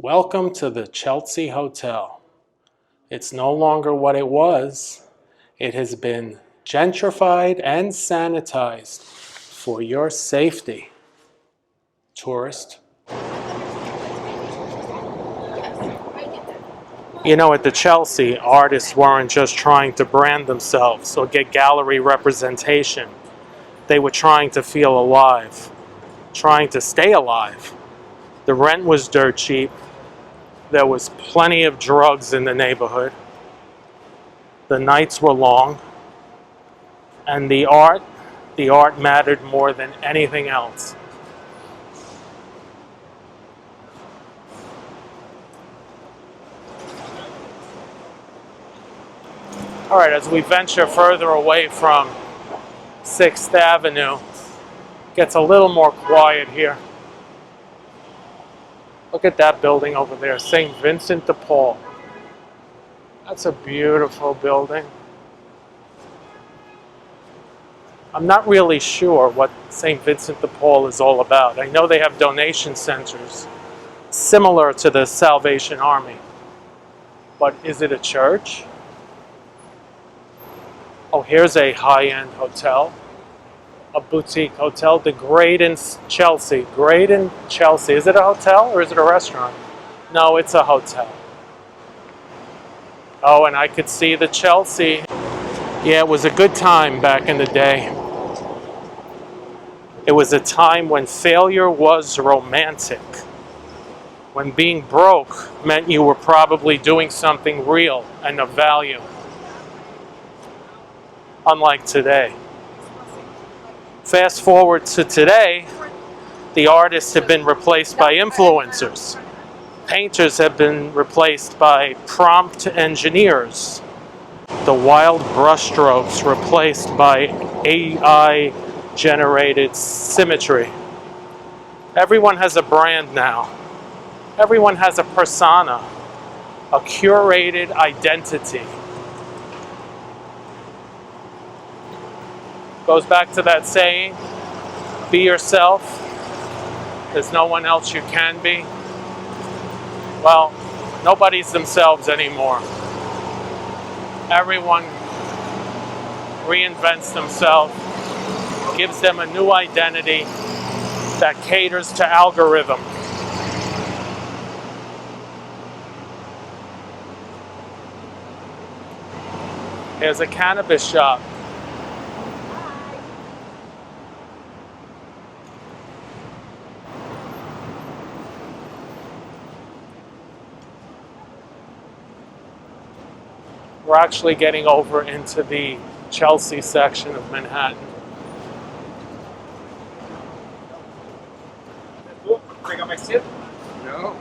Welcome to the Chelsea Hotel. It's no longer what it was. It has been gentrified and sanitized for your safety, tourist. You know, at the Chelsea, artists weren't just trying to brand themselves or get gallery representation. They were trying to feel alive, trying to stay alive. The rent was dirt cheap. There was plenty of drugs in the neighborhood. The nights were long. And the art mattered more than anything else. All right, as we venture further away from 6th Avenue, it gets a little more quiet here. Look at that building over there, St. Vincent de Paul. That's a beautiful building. I'm not really sure what St. Vincent de Paul is all about. I know they have donation centers similar to the Salvation Army. But is it a church? Oh, here's a high-end hotel, a boutique hotel, the Graydon Chelsea. Graydon Chelsea. Is it a hotel or is it a restaurant? No, it's a hotel. Oh, and I could see the Chelsea. Yeah, it was a good time back in the day. It was a time when failure was romantic. When being broke meant you were probably doing something real and of value. Unlike today. Fast forward to today, the artists have been replaced by influencers. Painters have been replaced by prompt engineers. The wild brushstrokes replaced by AI-generated symmetry. Everyone has a brand now. Everyone has a persona, a curated identity. Goes back to that saying, be yourself. There's no one else you can be. Well, nobody's themselves anymore. Everyone reinvents themselves, gives them a new identity that caters to algorithm. There's a cannabis shop. We're actually getting over into the Chelsea section of Manhattan. No.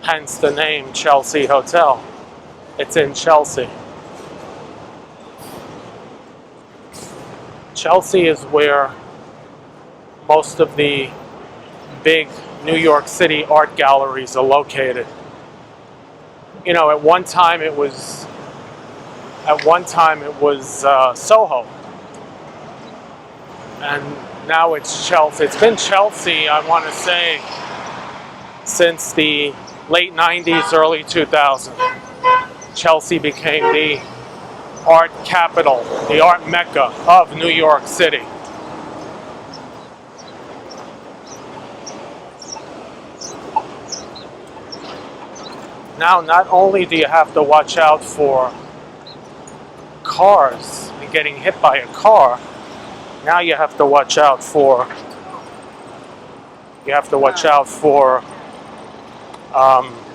Hence the name Chelsea Hotel. It's in Chelsea. Chelsea is where most of the big New York City art galleries are located. You know, at one time it was Soho, and now it's Chelsea. It's been Chelsea, I want to say, since the late 90s, early 2000s. Chelsea became the art capital, the art mecca of New York City. Now, not only do you have to watch out for cars and getting hit by a car, now you have to watch out for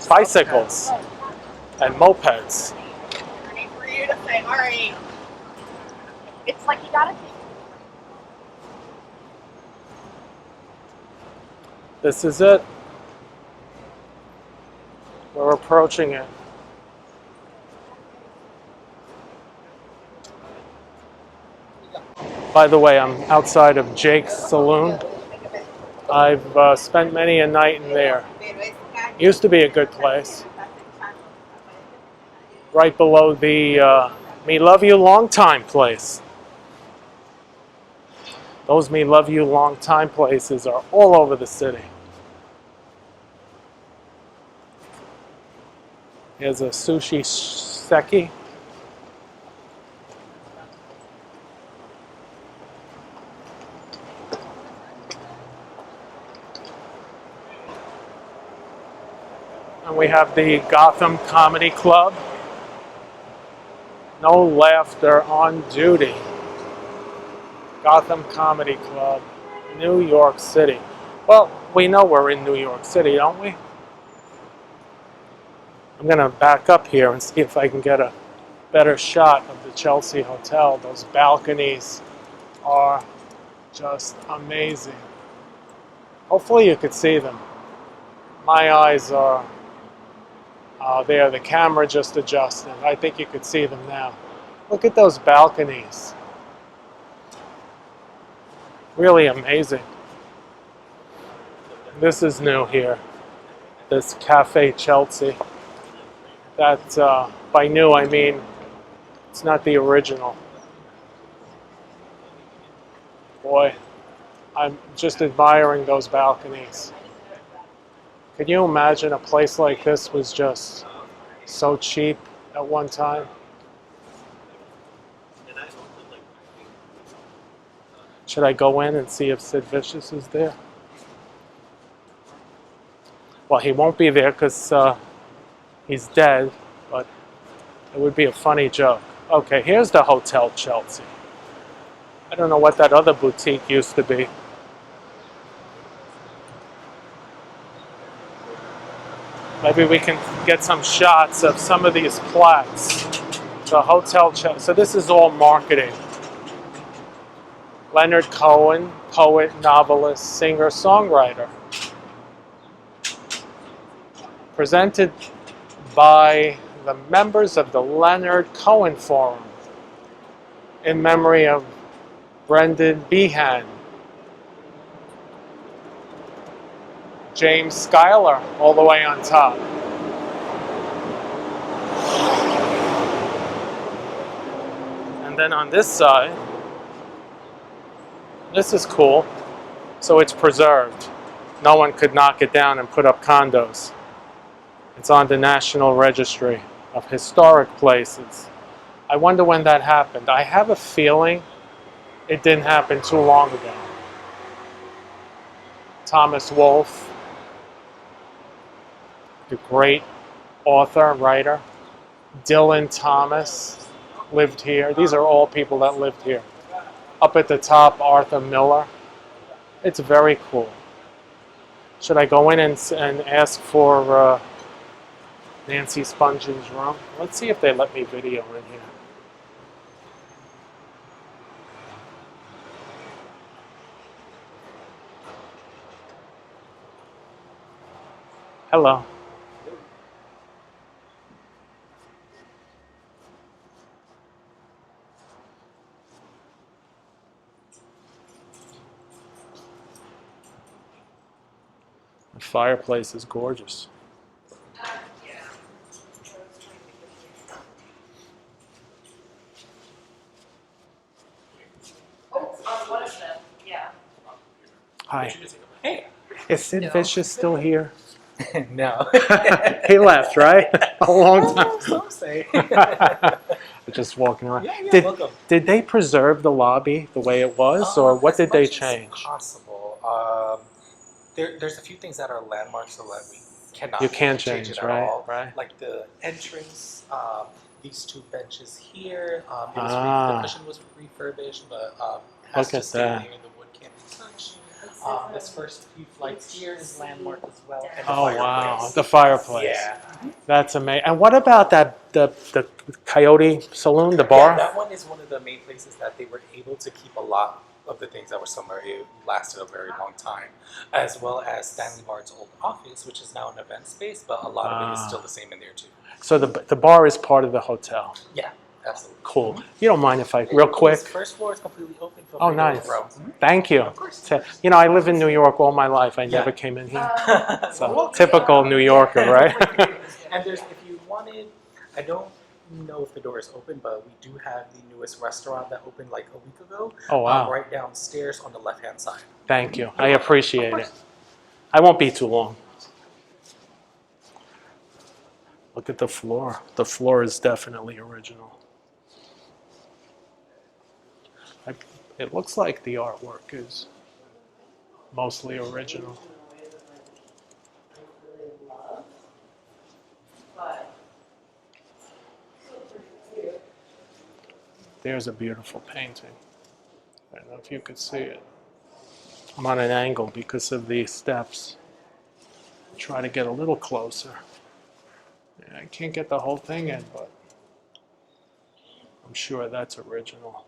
bicycles and mopeds. For you to say, all right, it's like you gotta take. This is it. We're approaching it. By the way, I'm outside of Jake's Saloon. I've spent many a night in there. Used to be a good place. Right below the Me Love You Long Time place. Those Me Love You Long Time places are all over the city. Here's a sushi seki. And we have the Gotham Comedy Club. No laughter on duty. Gotham Comedy Club, New York City. Well, we know we're in New York City, don't we? I'm going to back up here and see if I can get a better shot of the Chelsea Hotel. Those balconies are just amazing. Hopefully you could see them. My eyes are there. The camera just adjusted. I think you could see them now. Look at those balconies. Really amazing. This is new here. This Cafe Chelsea. That, by new I mean it's not the original. Boy, I'm just admiring those balconies. Can you imagine a place like this was just so cheap at one time? Should I go in and see if Sid Vicious is there? Well, he won't be there because he's dead, but it would be a funny joke. Okay, here's the Hotel Chelsea. I don't know what that other boutique used to be. Maybe we can get some shots of some of these plaques. The Hotel Chelsea. So this is all marketing. Leonard Cohen, poet, novelist, singer, songwriter. Presented by the members of the Leonard Cohen Forum in memory of Brendan Behan, James Schuyler, all the way on top. And then on this side, this is cool. So it's preserved. No one could knock it down and put up condos. It's on the National Registry of Historic Places. I wonder when that happened. I have a feeling it didn't happen too long ago. Thomas Wolfe, the great author, writer. Dylan Thomas lived here. These are all people that lived here. Up at the top, Arthur Miller. It's very cool. Should I go in and ask for Nancy Spongeon's room? Let's see if they let me video in here. Hello. The fireplace is gorgeous. One of them, yeah. Hi. Hey. Is Sid Vicious still here? No. He left, right? A long time. Some say. Just walking around. Yeah, welcome. Did they preserve the lobby the way it was, or what did they change? Possible. There's a few things that are landmarks so that we cannot. You can't change change, it right? at all. Right. Like the entrance. These two benches here. The cushion was refurbished, but has Look to at stay that. there. The wood can't be touched. This first few flights here is landmark as well. And the Oh wow, fireplace. the fireplace. Yeah. That's amazing. And what about the Coyote Saloon, the bar? Yeah, that one is one of the main places that they were able to keep a lot of the things that were somewhere. It lasted a very long time, as well as Stanley Bard's old office, which is now an event space, but a lot of it is still the same in there too. So the bar is part of the hotel. Yeah, absolutely. Cool. You don't mind if I, real quick? This first floor is completely open. Feel Oh, free to nice. roam. Thank you. Of course. You know, I live in New York all my life. I never came in here. So typical New Yorker, right? And there's, if you wanted, I don't know if the door is open, but we do have the newest restaurant that opened like a week ago. Oh, wow. Right downstairs on the left-hand side. Thank you. I appreciate it. I won't be too long. Look at the floor. The floor is definitely original. It looks like the artwork is mostly original. There's a beautiful painting. I don't know if you could see it. I'm on an angle because of these steps. Try to get a little closer. Yeah, I can't get the whole thing in, but I'm sure that's original.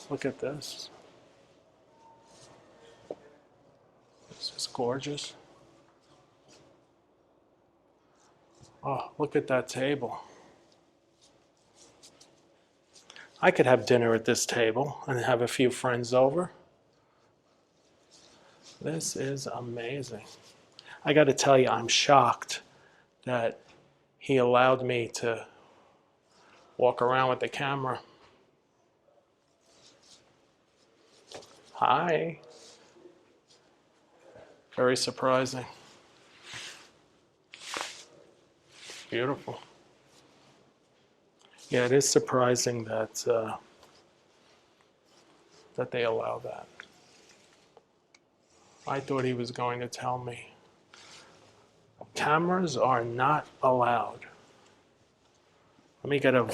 Look at this. This is gorgeous. Oh, look at that table. I could have dinner at this table and have a few friends over. This is amazing. I got to tell you, I'm shocked that he allowed me to walk around with the camera. Hi. Very surprising. Beautiful. Yeah, it is surprising that that they allow that. I thought he was going to tell me cameras are not allowed. Let me get a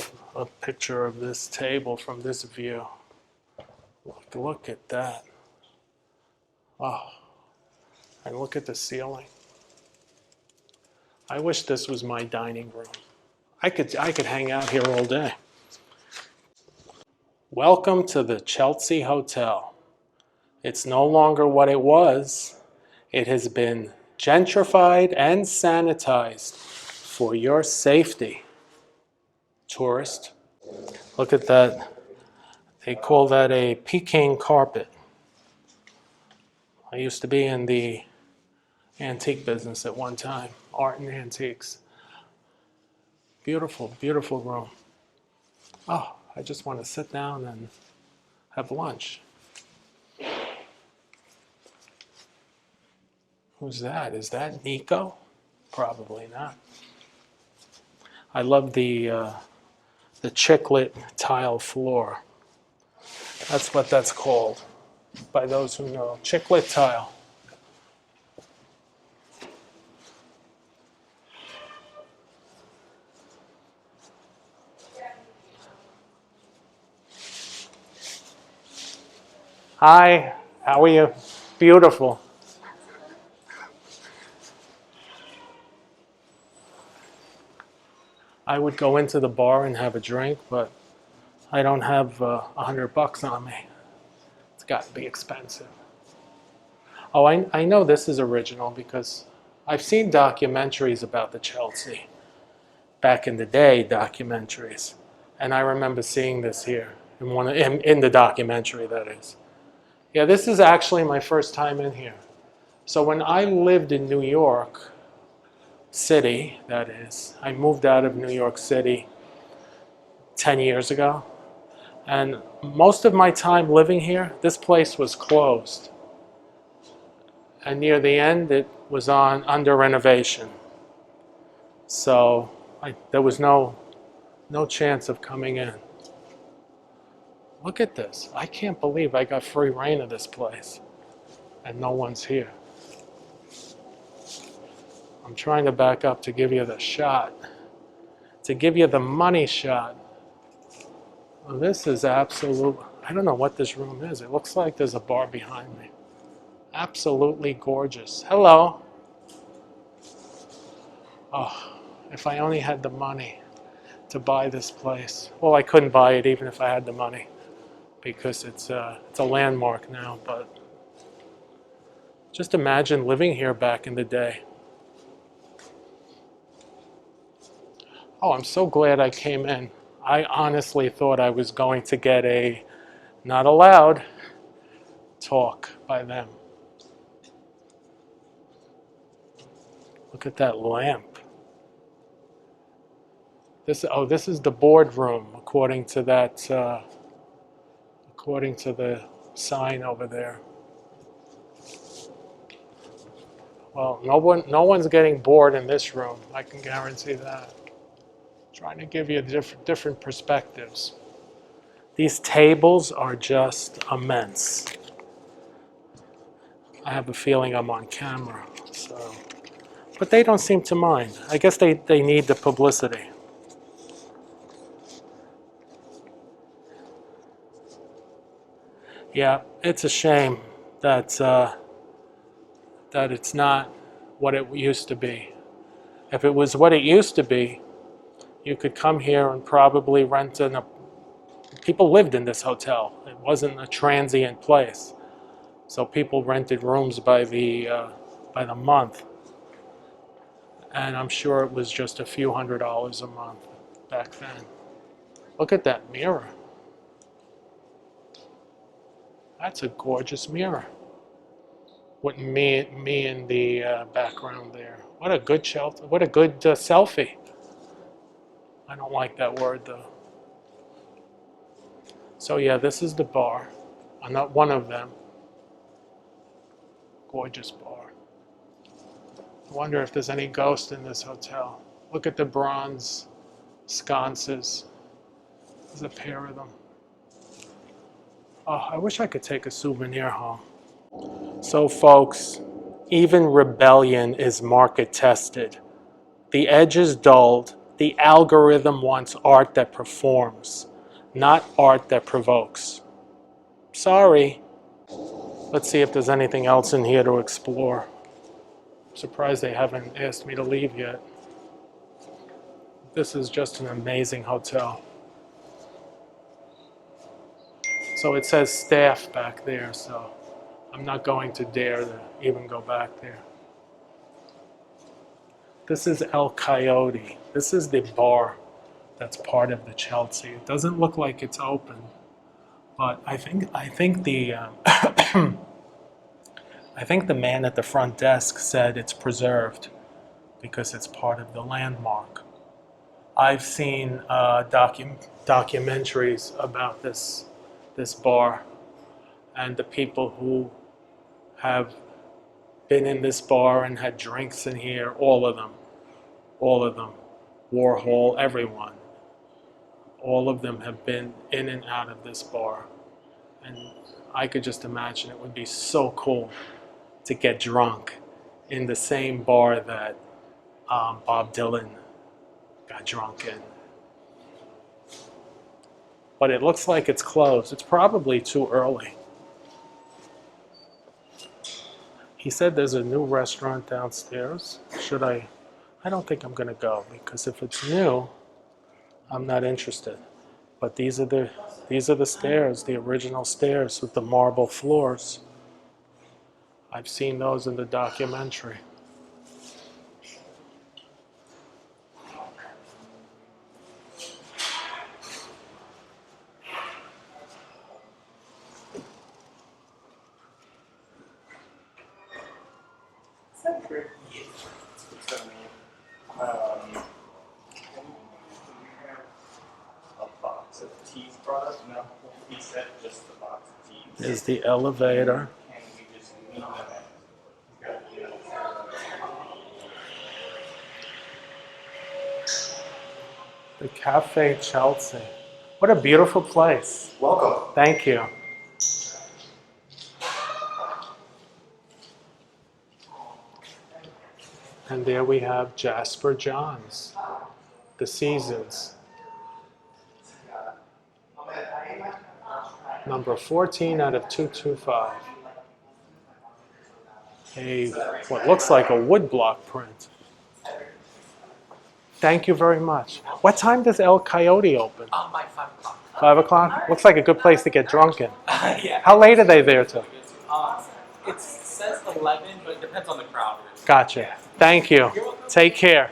picture of this table from this view. Look at that. Oh, and look at the ceiling. I wish this was my dining room. I could hang out here all day. Welcome to the Chelsea Hotel. It's no longer what it was. It has been gentrified and sanitized for your safety. Tourist, look at that. They call that a Peking carpet. I used to be in the antique business at one time, art and antiques. Beautiful, beautiful room. Oh, I just want to sit down and have lunch. Who's that? Is that Nico? Probably not. I love the chiclet tile floor. That's what that's called, by those who know. Chiclet tile. Hi, how are you? Beautiful. I would go into the bar and have a drink, but I don't have $100 on me. It's got to be expensive. Oh, I know this is original because I've seen documentaries about the Chelsea. Back in the day, documentaries. And I remember seeing this here in the documentary, that is. Yeah, this is actually my first time in here. So when I lived in New York City, that is, I moved out of New York City 10 years ago. And most of my time living here, this place was closed. And near the end, it was under renovation. So there was no chance of coming in. Look at this. I can't believe I got free reign of this place. And no one's here. I'm trying to back up to give you the shot. To give you the money shot. Well, this is absolute. I don't know what this room is. It looks like there's a bar behind me. Absolutely gorgeous. Hello. Oh, if I only had the money to buy this place. Well, I couldn't buy it even if I had the money because it's a landmark now. But just imagine living here back in the day. Oh, I'm so glad I came in. I honestly thought I was going to get a not allowed talk by them. Look at that lamp. This is the boardroom, according to that, according to the sign over there. Well, no one's getting bored in this room. I can guarantee that. Trying to give you different perspectives. These tables are just immense. I have a feeling I'm on camera, so. But they don't seem to mind. I guess they need the publicity. Yeah, it's a shame that that it's not what it used to be. If it was what it used to be, you could come here and probably rent people lived in this hotel. It wasn't a transient place. So people rented rooms by the month. And I'm sure it was just a few $100s a month back then. Look at that mirror. That's a gorgeous mirror. With me in the background there. What a good shelter. What a good selfie. I don't like that word though. So yeah, this is the bar. I'm not one of them. Gorgeous bar. I wonder if there's any ghost in this hotel. Look at the bronze sconces. There's a pair of them. Oh, I wish I could take a souvenir home. So folks, even rebellion is market tested. The edge is dulled. The algorithm wants art that performs, not art that provokes. Sorry. Let's see if there's anything else in here to explore. I'm surprised they haven't asked me to leave yet. This is just an amazing hotel. So it says staff back there, so I'm not going to dare to even go back there. This is El Coyote. This is the bar that's part of the Chelsea. It doesn't look like it's open, but I think the I think the man at the front desk said it's preserved because it's part of the landmark. I've seen documentaries about this bar and the people who have been in this bar and had drinks in here, all of them, Warhol, everyone, all of them have been in and out of this bar. And I could just imagine it would be so cool to get drunk in the same bar that Bob Dylan got drunk in. But it looks like it's closed. It's probably too early. He said there's a new restaurant downstairs. Should I? I don't think I'm gonna go because if it's new, I'm not interested. But these are the stairs, the original stairs with the marble floors. I've seen those in the documentary. Is the elevator. The Cafe Chelsea. What a beautiful place. Welcome. Thank you. And there we have Jasper Johns, The Seasons. Number 14 out of 225. What looks like a woodblock print. Thank you very much. What time does El Coyote open? By 5 o'clock. 5 o'clock? Looks like a good place to get drunk in. Yeah. How late are they there till? It says 11, but it depends on the crowd. Gotcha. Yeah. Thank you. Take care.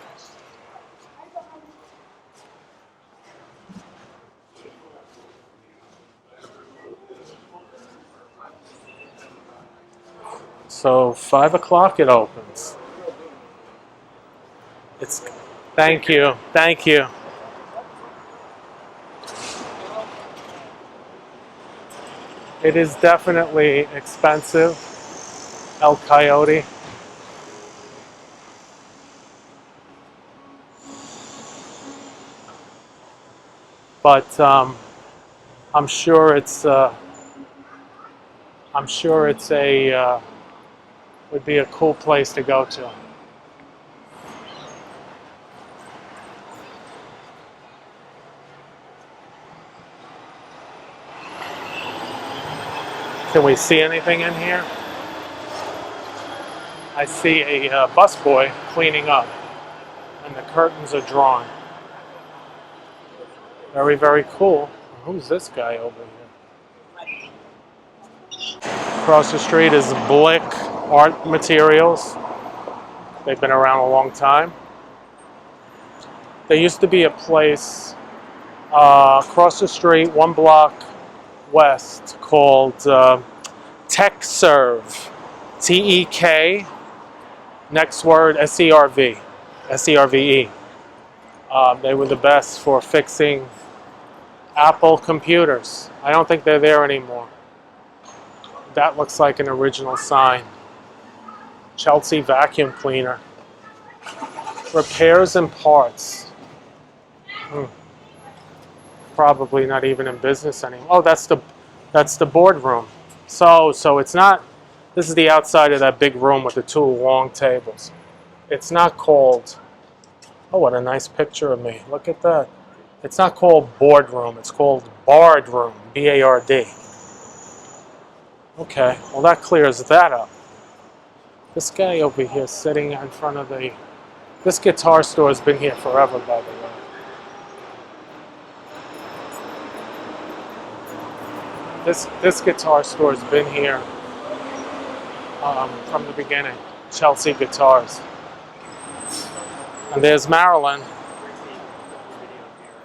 So 5 o'clock it opens. Thank you. Thank you. It is definitely expensive, El Coyote. but I'm sure it's a would be a cool place to go to. Can we see anything in here? I see a busboy cleaning up, and the curtains are drawn. Very, very cool. Who's this guy over here? Across the street is Blick Art Materials. They've been around a long time. There used to be a place across the street, 1 block west, called Tech Serve. T-E-K, next word, S-E-R-V. S-E-R-V-E. They were the best for fixing Apple computers. I don't think they're there anymore. That looks like an original sign. Chelsea vacuum cleaner. Repairs and parts. Probably not even in business anymore. Oh, that's the boardroom. So it's not. This is the outside of that big room with the 2 long tables. It's not called. Oh, what a nice picture of me. Look at that. It's not called boardroom. It's called Bard Room. B-A-R-D. Okay, well that clears that up. This guy over here sitting in front of the... This guitar store has been here forever, by the way. This guitar store has been here from the beginning. Chelsea Guitars. And there's Marilyn.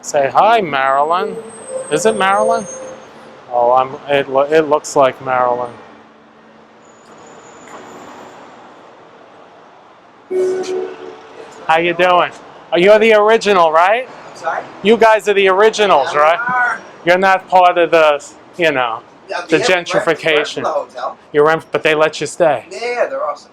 Say hi, Marilyn. Is it Marilyn? Oh, it looks like Marilyn. How you doing? Oh, you're the original, right? Sorry? You guys are the originals, right? You're not part of the, you know, the gentrification. The hotel. You're but they let you stay. Yeah, they're awesome.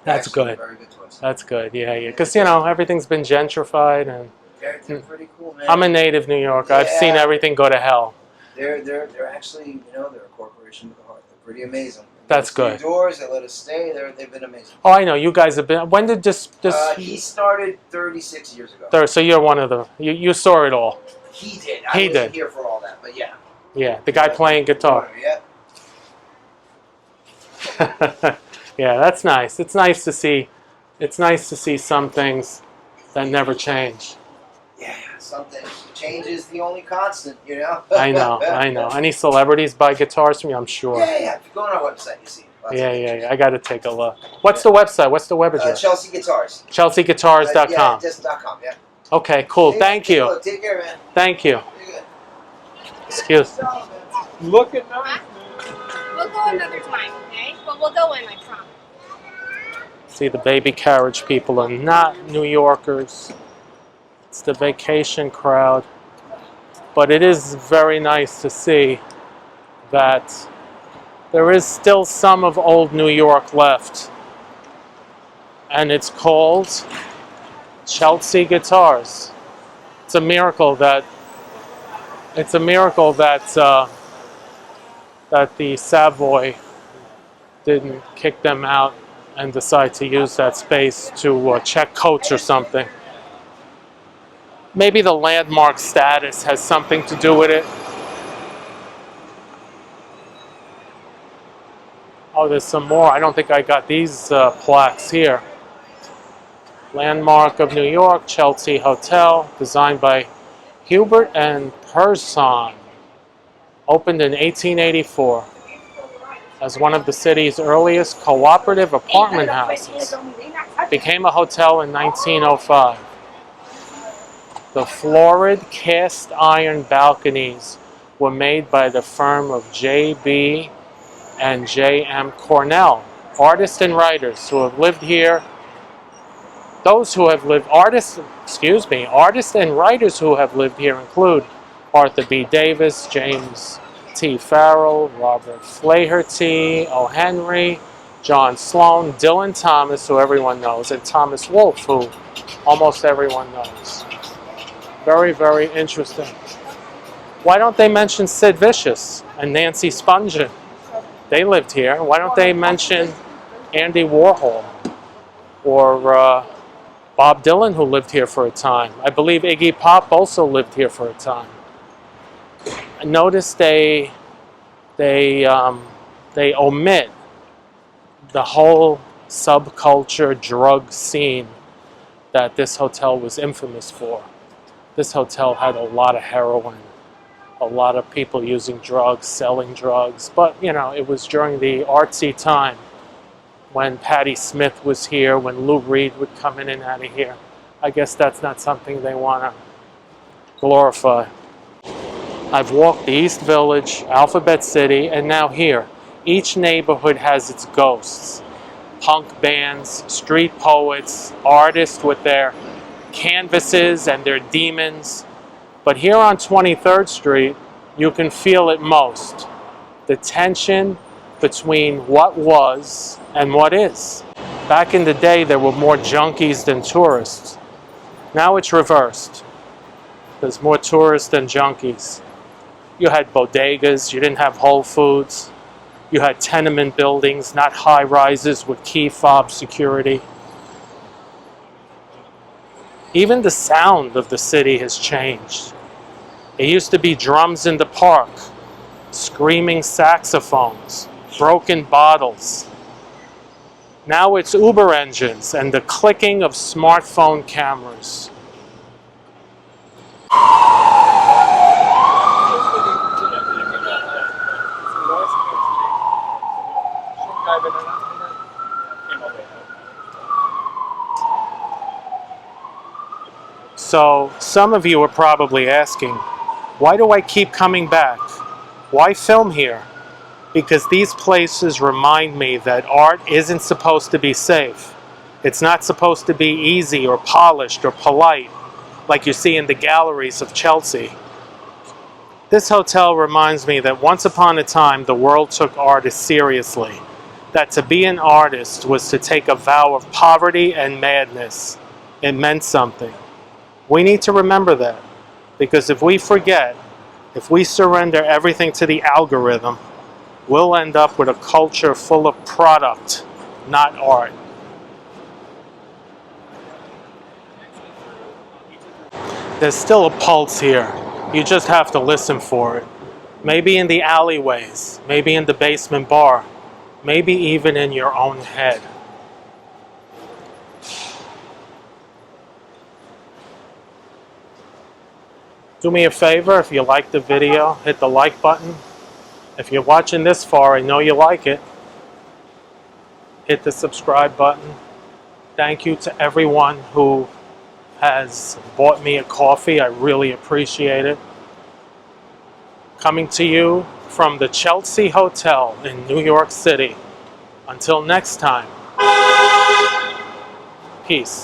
That's Actually, good. Very good to us. That's good. Yeah. Because you know everything's been gentrified, and They're pretty cool, man. I'm a native New Yorker. I've seen everything go to hell. They're actually, you know, they're a corporation with a heart. They're pretty amazing. That's good. Doors, they let us stay. They've been amazing. Oh, I know. You guys have been. When did this? He started 36 years ago. So you're one of the. You saw it all. He did. He I wasn't did. here for all that, but yeah. Yeah, the guy playing guitar. Yeah. Yeah, that's nice. It's nice to see. It's nice to see some things that never change. Yeah, something. Change is the only constant, you know? I know. Any celebrities buy guitars from you? I'm sure. Yeah. If you go on our website, you see. Yeah. I got to take a look. What's the website? What's the web address? Chelsea Guitars. ChelseaGuitars.com. Yeah, just .com, yeah. Okay, cool. Thank you. Take care, man. Thank you. You're good. Excuse me. Looking nice. We'll go another time, okay? But we'll go in, I promise. See, the baby carriage people are not New Yorkers. It's the vacation crowd. But it is very nice to see that there is still some of old New York left. And it's called Chelsea Guitars. It's a miracle that that the Savoy didn't kick them out and decide to use that space to check coats or something. Maybe the landmark status has something to do with it. Oh, there's some more. I don't think I got these plaques here. Landmark of New York, Chelsea Hotel, designed by Hubert and Person. Opened in 1884 as one of the city's earliest cooperative apartment houses. Became a hotel in 1905. The florid cast iron balconies were made by the firm of J.B. and J.M. Cornell, artists and writers who have lived here. Artists and writers who have lived here include Arthur B. Davis, James T. Farrell, Robert Flaherty, O. Henry, John Sloan, Dylan Thomas, who everyone knows, and Thomas Wolfe, who almost everyone knows. Very, very interesting. Why don't they mention Sid Vicious and Nancy Spungen? They lived here. Why don't they mention Andy Warhol or Bob Dylan, who lived here for a time? I believe Iggy Pop also lived here for a time. Notice they omit the whole subculture drug scene that this hotel was infamous for. This hotel had a lot of heroin, a lot of people using drugs, selling drugs, but you know, it was during the artsy time when Patti Smith was here, when Lou Reed would come in and out of here. I guess that's not something they want to glorify. I've walked the East Village, Alphabet City, and now here. Each neighborhood has its ghosts. Punk bands, street poets, artists with their canvases and their demons. But here on 23rd Street, you can feel it most. The tension between what was and what is. Back in the day, there were more junkies than tourists. Now it's reversed. There's more tourists than junkies. You had bodegas, you didn't have Whole Foods. You had tenement buildings, not high rises with key fob security. Even the sound of the city has changed. It used to be drums in the park, screaming saxophones, broken bottles. Now it's Uber engines and the clicking of smartphone cameras. So some of you are probably asking, why do I keep coming back? Why film here? Because these places remind me that art isn't supposed to be safe. It's not supposed to be easy or polished or polite like you see in the galleries of Chelsea. This hotel reminds me that once upon a time the world took artists seriously. That to be an artist was to take a vow of poverty and madness. It meant something. We need to remember that, because if we forget, if we surrender everything to the algorithm, we'll end up with a culture full of product, not art. There's still a pulse here. You just have to listen for it. Maybe in the alleyways, maybe in the basement bar, maybe even in your own head. Do me a favor, if you like the video, hit the like button. If you're watching this far, I know you like it. Hit the subscribe button. Thank you to everyone who has bought me a coffee. I really appreciate it. Coming to you from the Chelsea Hotel in New York City. Until next time, peace.